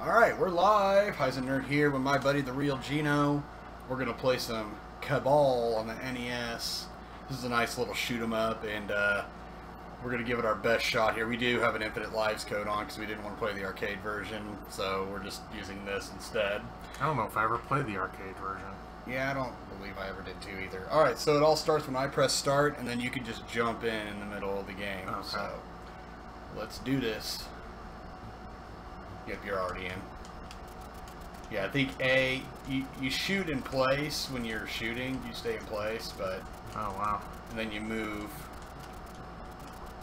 Alright, we're live. Heisenberg here with my buddy, the Reel Geno. We're going to play some Cabal on the NES. This is a nice little shoot 'em up, and we're going to give it our best shot here. We do have an infinite lives code on because we didn't want to play the arcade version, so we're just using this instead. I don't know if I ever played the arcade version. Yeah, I don't believe I ever did too either. Alright, so it all starts when I press start, and then you can just jump in the middle of the game. Okay. So, let's do this. Yep, you're already in. Yeah, I think A, you shoot in place when you're shooting. You stay in place, but... Oh, wow. And then you move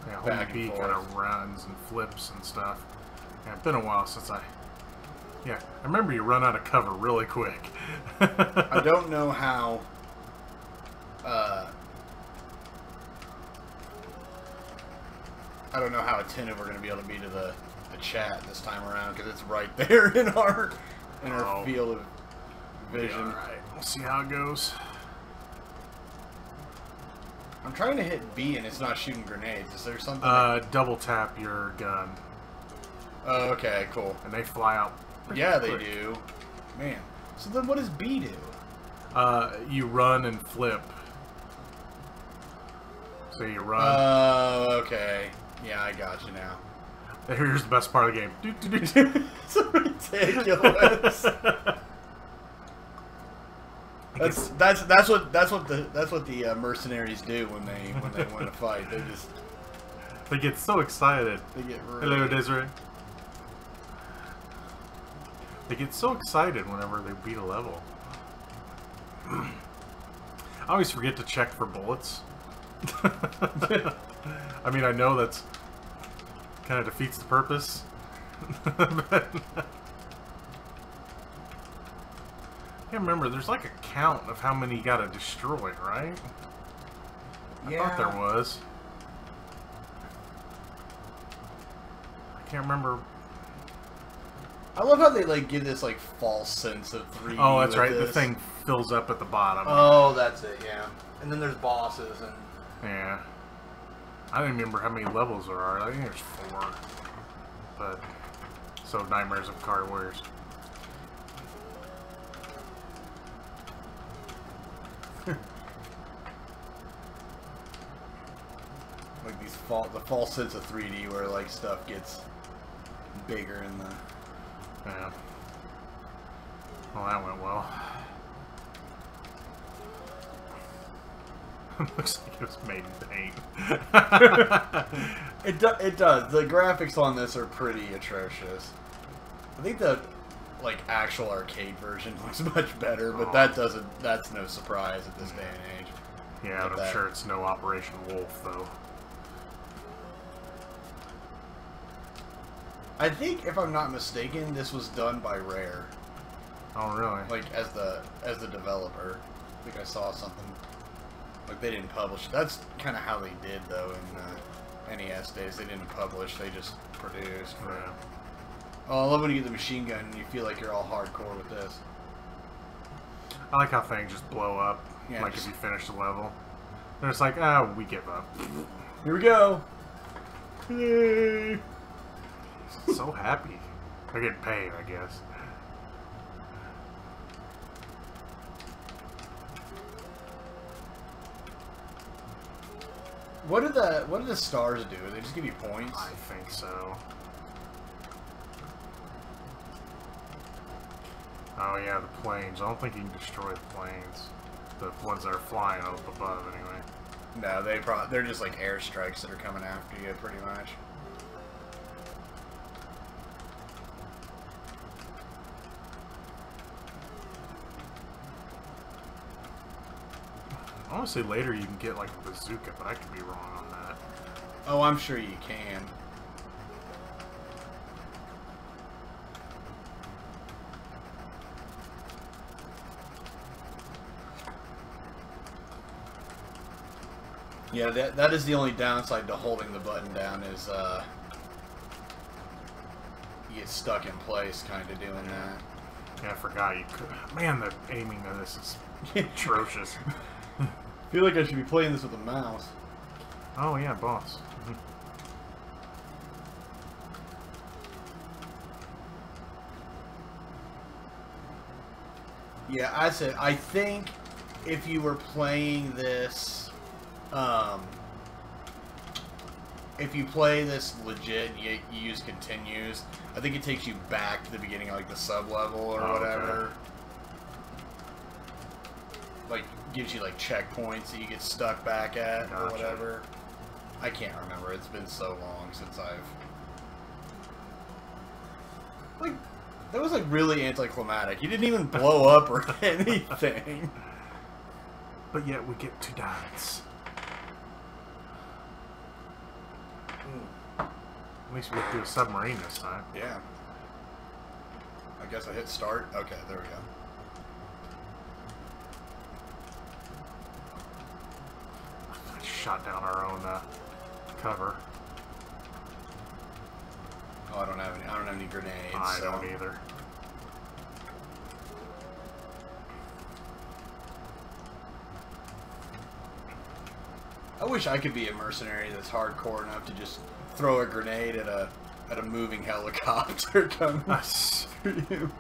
Yeah, back holding and B kind forth. of runs and flips and stuff. Yeah, it's been a while since I... Yeah, I remember you run out of cover really quick. I don't know how... I don't know how attentive we're going to be able to be to the chat this time around, because it's right there in our field of vision. Alright, we'll see how it goes. I'm trying to hit B and it's not shooting grenades. Is there something? Double tap your gun. Oh, okay, cool. And they fly out pretty Yeah, quick. they do. Man. So then what does B do? You run and flip. So you run. Oh, okay. Yeah, I got you now. Here's the best part of the game. Doo, doo, doo, doo. It's ridiculous. That's what the mercenaries do when they win a fight. They get so excited. They get really... Hello, Desiree. They get so excited whenever they beat a level. I always forget to check for bullets. I mean, I know that's kind of defeats the purpose. But I can't remember. There's like a count of how many you gotta destroy, right? I thought there was. I can't remember. I love how they like give this like false sense of 3D. Oh, that's right. This. The thing fills up at the bottom. Oh, that's it. Yeah. And then there's bosses and. Yeah. I don't even remember how many levels there are. I think there's 4. But so Nightmares of Card Warriors. Like the false sense of 3D where like stuff gets bigger in the... Yeah. Well, that went well. Looks like it was made in paint. It does. The graphics on this are pretty atrocious. I think the like actual arcade version looks much better, but that's no surprise at this day and age. Yeah, but I'm sure it's no Operation Wolf though. I think, if I'm not mistaken, this was done by Rare. Oh, really? Like as the developer. I think I saw something. Like they didn't publish. That's kind of how they did though in NES days. They didn't publish. They just produced. Yeah. Oh, I love when you get the machine gun and you feel like you're all hardcore with this. I like how things just blow up. Yeah, like if you finish the level. And it's like, ah, we give up. Here we go. Yay! So happy. They're getting paid, I guess. What do the stars do? They just give you points? I think so. Oh yeah, the planes. I don't think you can destroy the planes. The ones that are flying up above, anyway. No, they're just like airstrikes that are coming after you, pretty much. I want to say later you can get like a bazooka, but I could be wrong on that. Oh, I'm sure you can. Yeah, that is the only downside to holding the button down is you get stuck in place kind of doing that. Yeah, I forgot you could. Man, the aiming of this is atrocious. I feel like I should be playing this with a mouse. Oh yeah, boss. Mm-hmm. Yeah, I think if you were playing this, if you play this legit, you use continues, I think it takes you back to the beginning of like the sub level or whatever. Okay. Like gives you like checkpoints that you get stuck back at or whatever. I can't remember. It's been so long since I've like. That was like really anticlimactic. He didn't even blow up or anything. But yet we get 2 diamonds. At least we get to a submarine this time. Yeah. I guess I hit start. Okay, there we go. I shot down our own cover. Oh, I don't have any grenades. I don't either. I wish I could be a mercenary that's hardcore enough to just throw a grenade at a moving helicopter coming through you.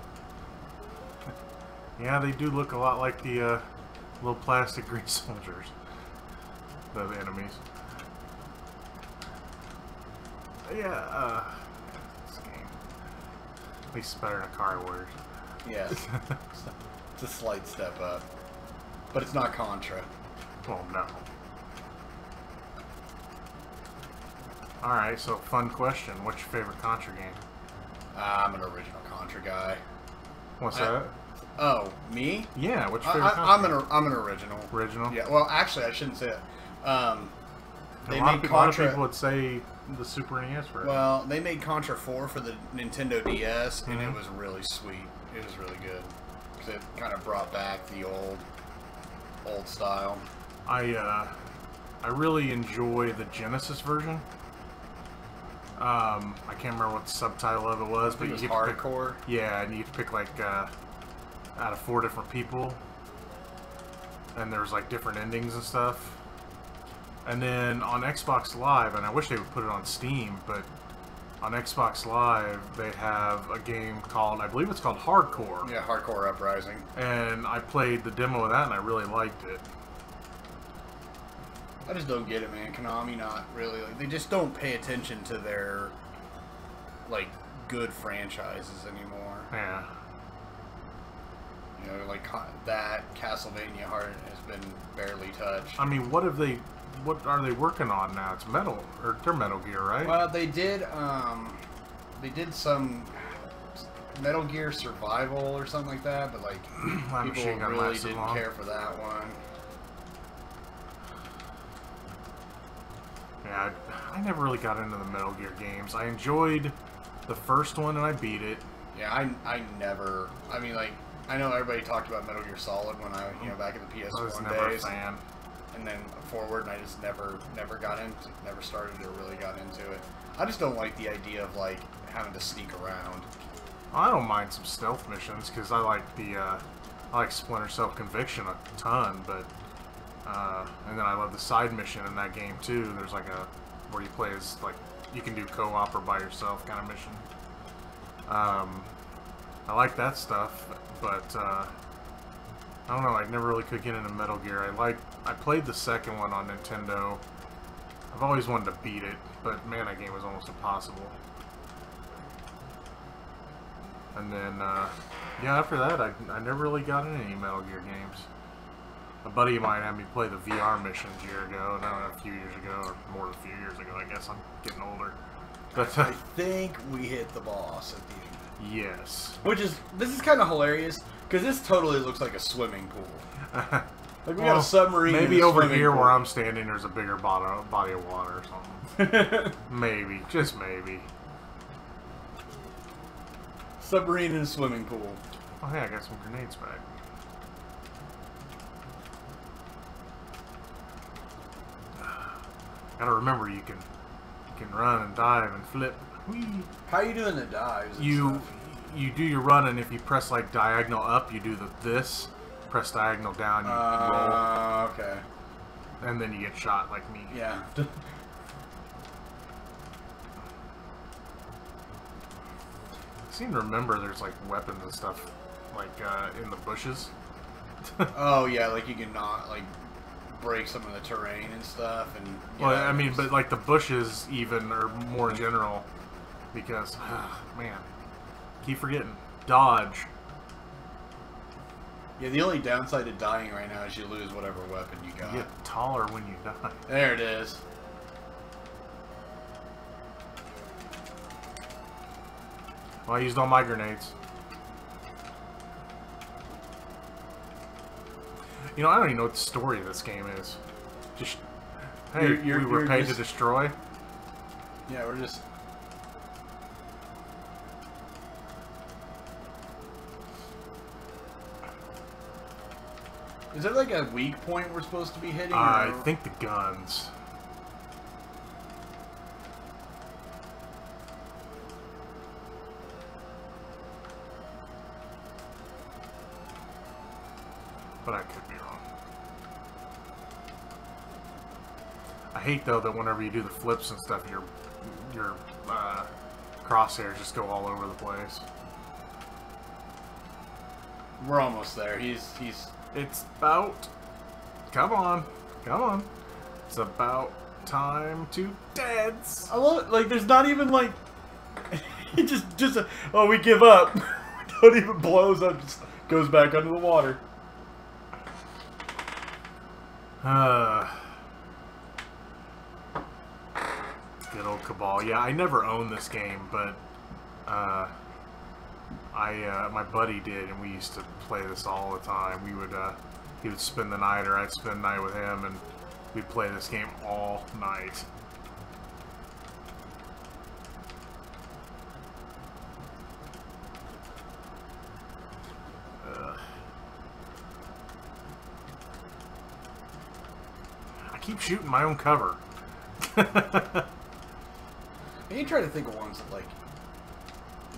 Yeah, they do look a lot like the little plastic green soldiers. The enemies. Yeah, this game. At least it's better than Akari Warriors. Yes. It's a slight step up. But it's not Contra. Well, no. Alright, so fun question. What's your favorite Contra game? I'm an original Contra guy. What's that? Oh, me? Yeah, what's your favorite Contra game? I'm an original. Original? Yeah, well, actually, I shouldn't say it. They a made lot of Contra. people would say the Super NES version. Well, they made Contra 4 for the Nintendo DS, and it was really sweet. It was really good. Because it kind of brought back the old style. I really enjoy the Genesis version. I can't remember what the subtitle of it was, but it was you hardcore. Yeah, and you could pick like out of 4 different people, and there's like different endings and stuff. And then on Xbox Live, and I wish they would put it on Steam, but on Xbox Live they have a game called, I believe it's called Hardcore. Yeah, Hardcore Uprising. And I played the demo of that, and I really liked it. I just don't get it, man. Konami not really, like, they just don't pay attention to their, like, good franchises anymore. Yeah. You know, like, that Castlevania Heart has been barely touched. I mean, what are they working on now? It's Metal, or they're Metal Gear, right? Well, they did some Metal Gear Survival or something like that, but, like, people really didn't care for that one. Yeah, I never really got into the Metal Gear games. I enjoyed the first one, and I beat it. Yeah, I never, I mean, like, I know everybody talked about Metal Gear Solid when I, you know, back in the PS1 I was never days. a fan. And then forward, and I just never started or really got into it. I just don't like the idea of, like, having to sneak around. I don't mind some stealth missions, because I like I like Splinter Cell Conviction a ton, but, and then I love the side mission in that game, too. There's, like, where you play as, like, you can do co-op or by yourself kind of mission. I like that stuff, but, I don't know, I never really could get into Metal Gear. I played the second one on Nintendo. I've always wanted to beat it, but man, that game was almost impossible. And then, yeah, after that, I never really got into any Metal Gear games. A buddy of mine had me play the VR missions a year ago, a few years ago, or more than a few years ago, I guess. I'm getting older. But I think we hit the boss at the end. Yes. This is kind of hilarious, because this totally looks like a swimming pool. Like, we got a submarine. Maybe over here where I'm standing, there's a bigger body of water or something. Maybe, just maybe. Submarine in a swimming pool. Oh, hey, I got some grenades back. Gotta remember, you can run and dive and flip. Whee. How are you doing the dives? You do your run, and if you press like diagonal up, you do this. Press diagonal down, you roll. Okay. And then you get shot like me. Yeah. I seem to remember there's like weapons and stuff like in the bushes. Oh yeah, like you can not like break some of the terrain and stuff, and well, I mean, but like the bushes even are more general because man, keep forgetting dodge. Yeah, the only downside to dying right now is you lose whatever weapon you got. You get taller when you die. There it is. Well, I used all my grenades. You know, I don't even know what the story of this game is. Just, hey, we were paid to destroy. Yeah, we're just... Is there like a weak point we're supposed to be hitting? I think the guns. But I could be wrong. I hate though that whenever you do the flips and stuff, your crosshairs just go all over the place. We're almost there. He's. It's about. Come on, come on. It's about time to dance. I love it. Like, there's not even like. It just. Oh, we give up. Don't even blows up. Just goes back under the water. Good old Cabal. Yeah, I never owned this game, but my buddy did, and we used to play this all the time. We would he would spend the night, or I'd spend the night with him, and we'd play this game all night. I keep shooting my own cover. And you try to think of ones that like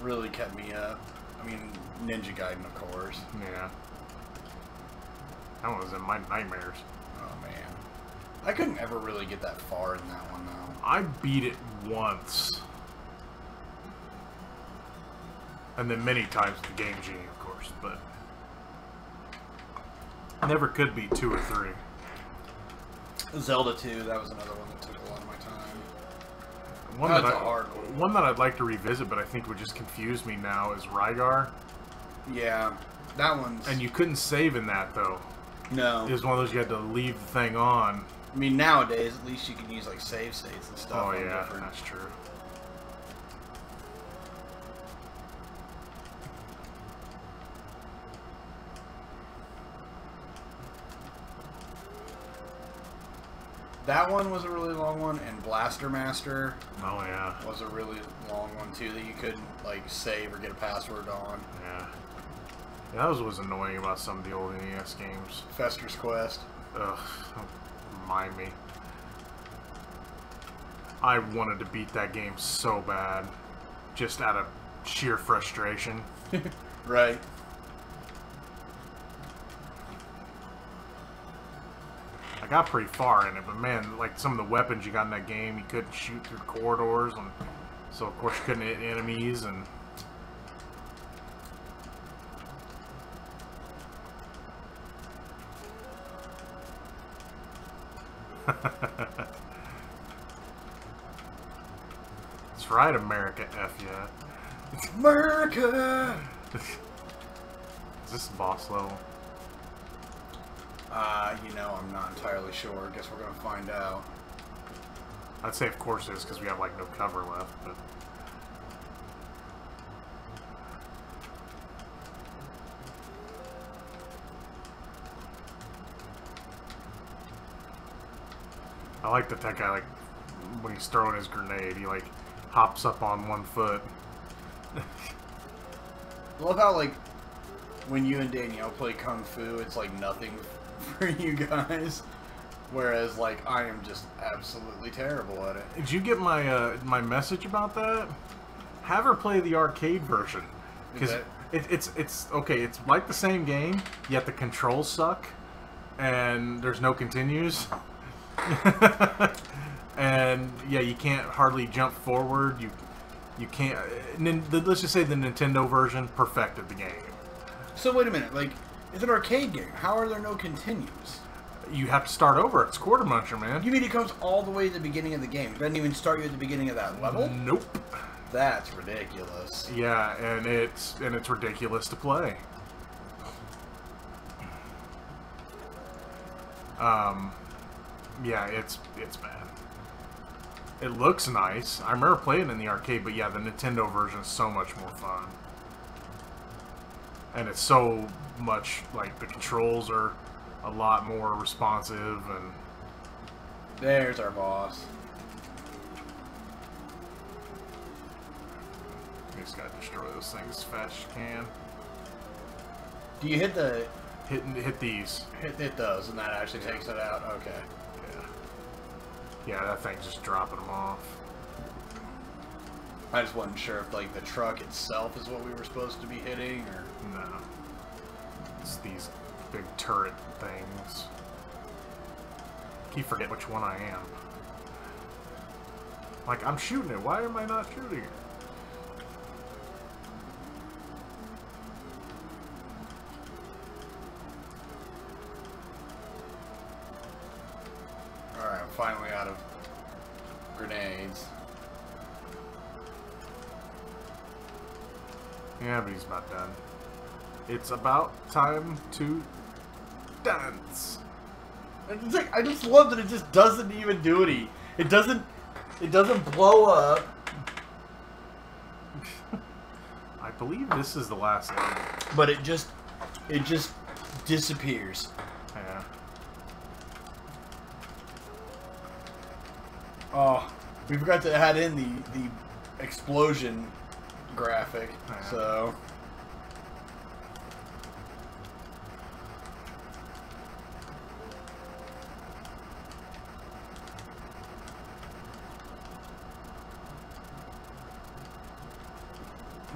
really kept me up. I mean, Ninja Gaiden, of course. Yeah. That one was in my nightmares. Oh man, I couldn't ever really get that far in that one though. I beat it once. And then many times with the Game Genie, of course, but I never could beat 2 or 3. Zelda 2, that was another one that took a lot of my time. One that I'd like to revisit, but I think would just confuse me now, is Rygar. Yeah, that one's... And you couldn't save in that, though. No. It was one of those you had to leave the thing on. I mean, nowadays, at least you can use, like, save states and stuff. Oh, yeah, that's true. That one was a really long one, and Blaster Master. Oh yeah. Was a really long one too that you couldn't like save or get a password on. Yeah. That was what was annoying about some of the old NES games. Fester's Quest. Ugh, don't remind me. I wanted to beat that game so bad, just out of sheer frustration. Right. I got pretty far in it, but man, like some of the weapons you got in that game, you couldn't shoot through corridors, and so of course you couldn't hit enemies, and that's right, America, F yeah. America! Is this the boss level? You know, I'm not entirely sure. Guess we're gonna find out. I'd say of course it is, because we have like no cover left, but... I like that guy, like, when he's throwing his grenade, he like hops up on one foot. I love how, like, when you and Danielle play Kung Fu, it's like nothing for you guys. Whereas, like, I am just absolutely terrible at it. Did you get my my message about that? Have her play the arcade version. Because it's okay, it's like the same game, yet the controls suck. And there's no continues. And, yeah, you can't hardly jump forward. You can't... Let's just say the Nintendo version perfected the game. So, wait a minute. Like, It's an arcade game. How are there no continues? You have to start over. It's Quarter Muncher, man. You mean it comes all the way to the beginning of the game? It doesn't even start you at the beginning of that level? Nope. That's ridiculous. Yeah, and it's ridiculous to play. Yeah, it's bad. It looks nice. I remember playing it in the arcade, but yeah, the Nintendo version is so much more fun. And it's so much, like, the controls are a lot more responsive, and... There's our boss. You just gotta destroy those things as fast as you can. Do you hit the... Hit these. Hit those, and that actually takes it out? Okay. Yeah, that thing's just dropping them off. I just wasn't sure if, like, the truck itself is what we were supposed to be hitting, or... No. It's these big turret things. I keep forgetting which one I am. Like, I'm shooting it. Why am I not shooting it? Alright, I'm finally out of grenades. Yeah, but he's about done. It's about time to dance. It's like, I just love that it just doesn't even do any. It doesn't blow up. I believe this is the last level. But it just disappears. Yeah. Oh, we forgot to add in the explosion graphic. Yeah. So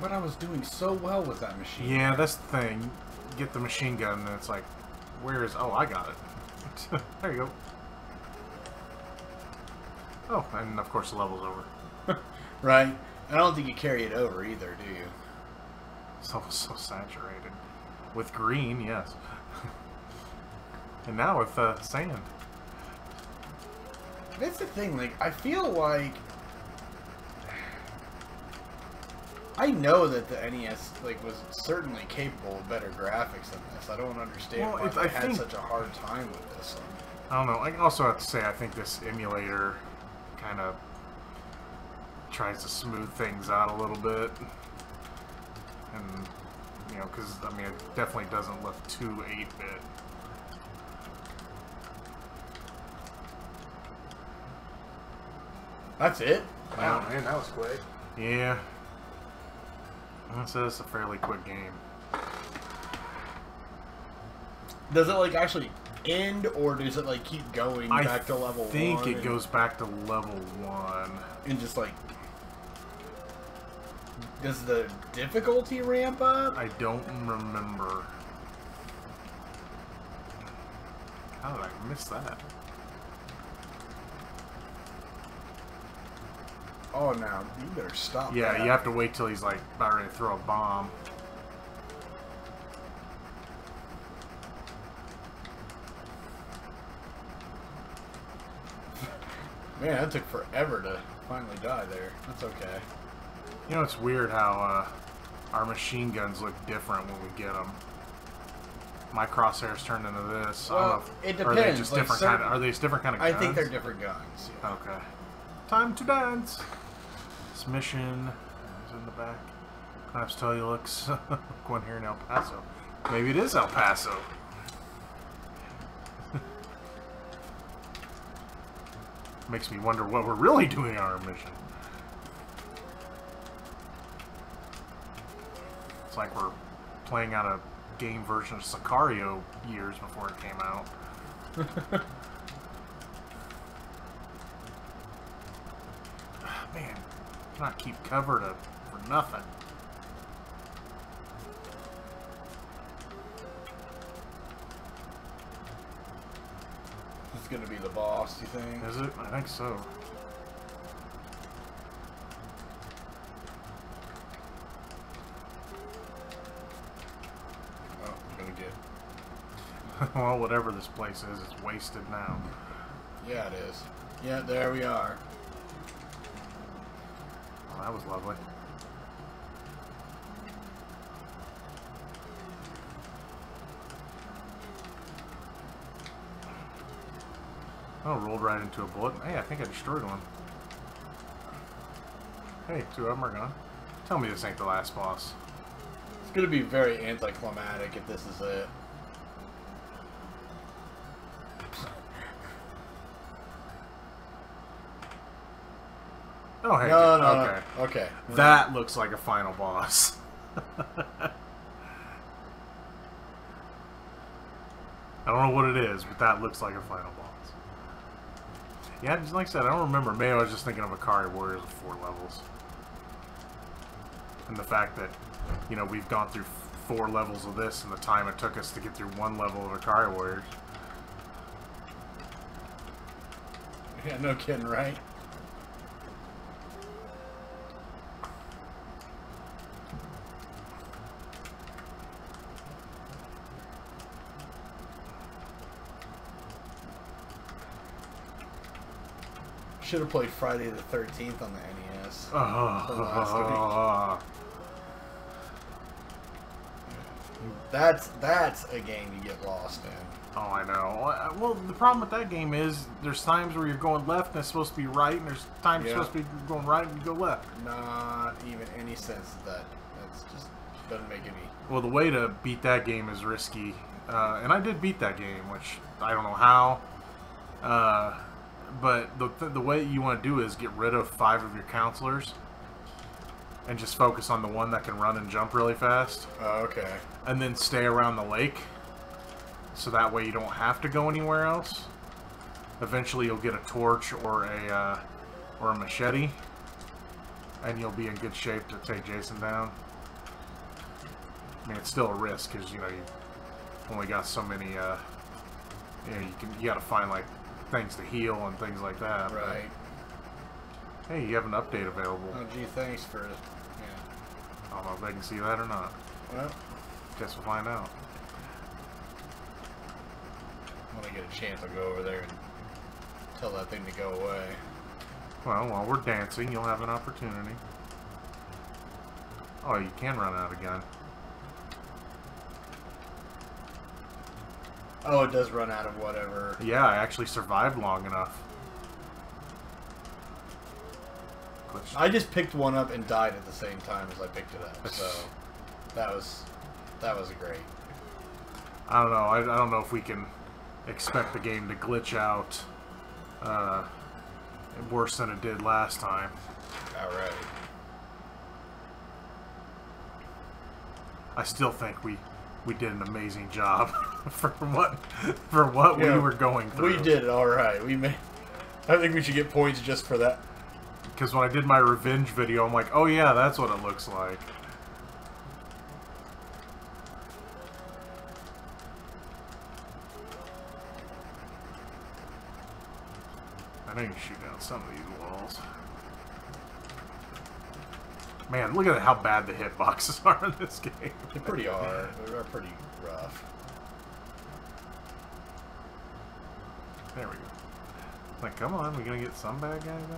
but I was doing so well with that machine. Yeah, that's the thing. Get the machine gun, and it's like, where is... Oh, I got it. There you go. Oh, and of course the level's over. Right? I don't think you carry it over either, do you? So saturated. With green, yes. And now with sand. That's the thing, like, I feel like... I know that the NES, like, was certainly capable of better graphics than this. I don't understand why they had such a hard time with this one. I don't know. I also have to say, I think this emulator kind of tries to smooth things out a little bit. And, you know, because, I mean, it definitely doesn't look too 8-bit. That's it? Wow, man, that was quick. Yeah. This is a fairly quick game. Does it, like, actually end, or does it, like, keep going back to level 1? I think it goes back to level 1. And just, like... Does the difficulty ramp up? I don't remember. How did I miss that? Oh, now, you better stop Yeah, that. you have to wait till he's, like, about ready to throw a bomb. Man, that took forever to finally die there. That's okay. You know, it's weird how our machine guns look different when we get them. My crosshairs turned into this. Well, I don't know it Are they depends, just like, different certain- kind of? Are they just different kind of guns? I think they're different guns. Yeah. Okay. Time to dance. This mission is in the back. I have to tell you, looks like one here in El Paso. Maybe it is El Paso. Makes me wonder what we're really doing on our mission. It's like we're playing out a game version of Sicario years before it came out. Man, not keep covered up for nothing. This is gonna be the boss, you think? Is it? I think so. Oh, I'm gonna get Well, whatever this place is, it's wasted now. Yeah, it is. Yeah, there we are. Oh, that was lovely. Oh, rolled right into a bullet. Hey, I think I destroyed one. Hey, 2 of them are gone. Tell me this ain't the last boss. It's going to be very anticlimactic if this is it. Oh, hey. No, okay. no. Okay. That looks like a final boss. I don't know what it is, but that looks like a final boss. Yeah, just like I said, I don't remember. Maybe I was just thinking of Akari Warriors with 4 levels. And the fact that, you know, we've gone through 4 levels of this and the time it took us to get through 1 level of Akari Warriors. Yeah, no kidding, right? Should have played Friday the 13th on the NES. From last week. That's a game you get lost in. Oh, I know. Well, the problem with that game is there's times where you're going left and it's supposed to be right, and there's times you're supposed to be going right and you go left. Not even any sense of that. That's just doesn't make any. Well, the way to beat that game is risky, and I did beat that game, which I don't know how. But the way you want to do is get rid of 5 of your counselors and just focus on the one that can run and jump really fast. Oh, okay. And then stay around the lake, so that way you don't have to go anywhere else. Eventually you'll get a torch or a machete, and you'll be in good shape to take Jason down. I mean, it's still a risk because you know you only got so many. You know, you got to find like things to heal and things like that. Right. But, hey, you have an update available. Oh, gee, thanks for. Yeah. I don't know if they can see that or not. Well, guess we'll find out. when I get a chance, I'll go over there and tell that thing to go away. Well, while we're dancing, you'll have an opportunity. Oh, you can run out again. Oh, it does run out of whatever. Yeah, I actually survived long enough. I just picked one up and died at the same time as I picked it up, so that was great. I don't know. I don't know if we can expect the game to glitch out worse than it did last time. Alright. I still think we did an amazing job for what we were going through. We did it all right. I think we should get points just for that. Because when I did my revenge video, I'm like, oh yeah, that's what it looks like. I need to shoot down some of these walls. Man, look at how bad the hitboxes are in this game. They pretty are. They're pretty rough. There we go. Like, come on, we gonna get some bad guys out here?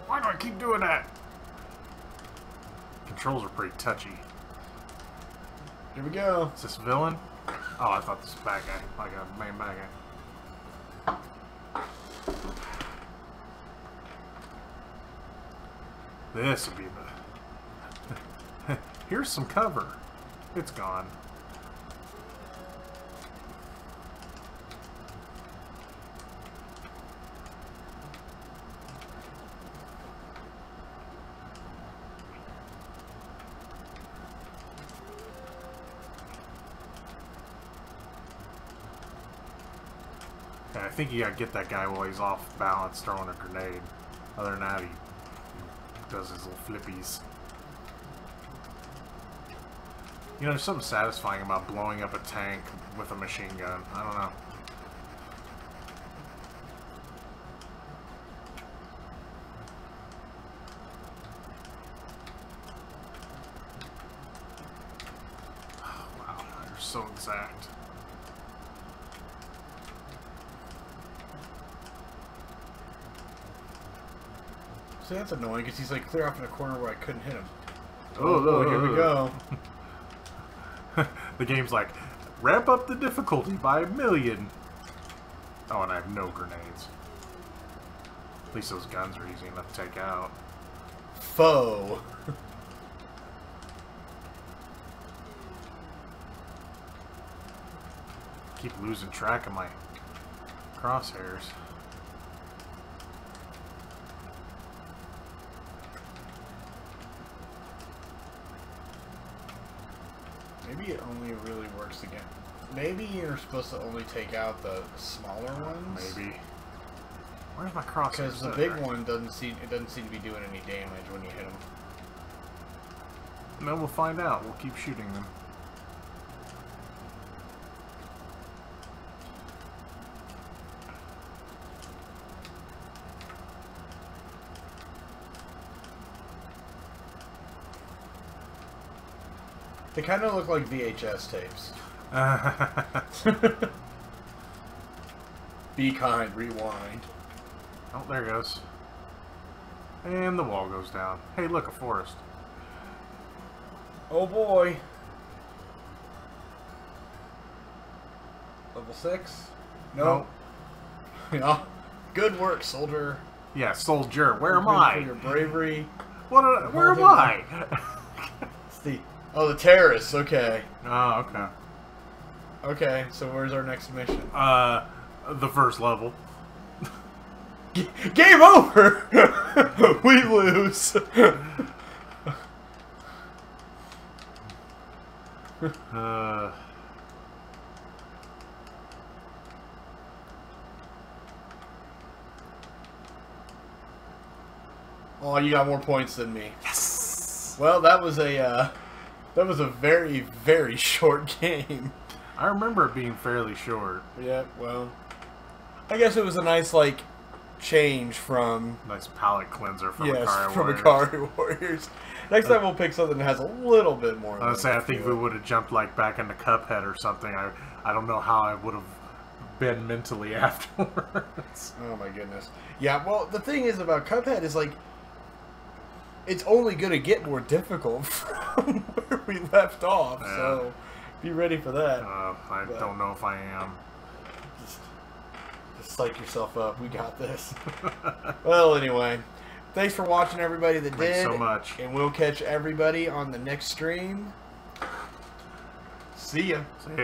Why do I keep doing that? Controls are pretty touchy. Here we go. Is this villain? Oh, I thought this was bad guy. Like a main bad guy. This would be the... Here's some cover. It's gone. I think you gotta get that guy while he's off balance throwing a grenade. Other than that, he does his little flippies. You know, there's something satisfying about blowing up a tank with a machine gun. I don't know. so exact. See, that's annoying because he's like clear off in a corner where I couldn't hit him. Oh, here we go. The game's like, ramp up the difficulty by 1,000,000. Oh, and I have no grenades. At least those guns are easy enough to take out. Foe. Keep losing track of my crosshairs. Maybe it only really works again. Maybe you're supposed to only take out the smaller ones. Maybe. Where's my crosshairs? Because the big one doesn't seem to be doing any damage when you hit them. No, we'll find out. We'll keep shooting them. They kind of look like VHS tapes. Be kind, rewind. Oh, there it goes. And the wall goes down. Hey, look, a forest. Oh boy. Level 6? No. Yeah. Good work, soldier. Yeah, soldier. Where am Good I? for your bravery. Where am I? Oh, the terrorists. Okay. Oh, okay. Okay, so where's our next mission? The first level. Game over! We lose. Oh, you got more points than me. Yes. Well, that was a very, very short game. I remember it being fairly short. Yeah, well, I guess it was a nice, like, change from... Nice palate cleanser from Akari Warriors. Next time we'll pick something that has a little bit more. I was saying, I think if we would have jumped, like, back into Cuphead or something, I don't know how I would have been mentally afterwards. Oh, my goodness. Yeah, well, the thing is about Cuphead is, like, it's only going to get more difficult from where we left off, Yeah. so be ready for that. I don't know if I am. Just psych yourself up. We got this. Well, anyway, thanks for watching, everybody that did. Thanks so much. And we'll catch everybody on the next stream. See ya. See ya.